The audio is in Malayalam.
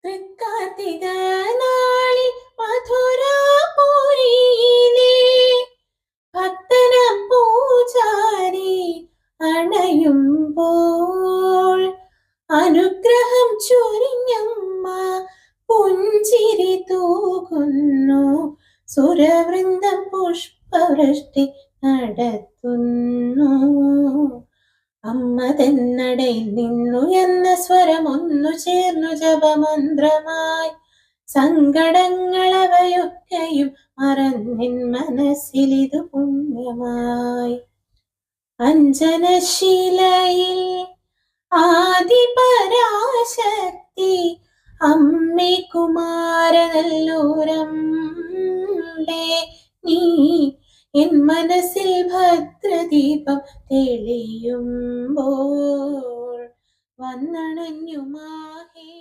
തൃക്കാർത്തിക നാളിൽ മധുരാപുരിയിലെ ഭക്തനാം പൂജാരി അണയുമ്പോൾ അനുഗ്രഹം ചൊരിഞ്ഞമ്മ പുഞ്ചിരി തൂകുന്നു. സുരവൃന്ദം പുഷ്പവൃഷ്ടി നടത്തുന്നു. അമ്മ തെന്നടയിൽ നിന്നുയർന്ന സ്വരമൊന്നു ചേർന്നു ജപമന്ത്രമായി. സങ്കടങ്ങളവയൊക്കെയും മറന്നിൻ മനസ്സിലിതു പുണ്യമായി. അഞ്ജനശിലയിൽ ആദിപരാശക്തി അമ്മേ കുമാരനല്ലൂരമ്പേ നീ എൻ മനസ്സിൽ ഭദ്രദീപം തെളിയുമ്പോൾ വന്നണഞ്ഞു മാഹേ.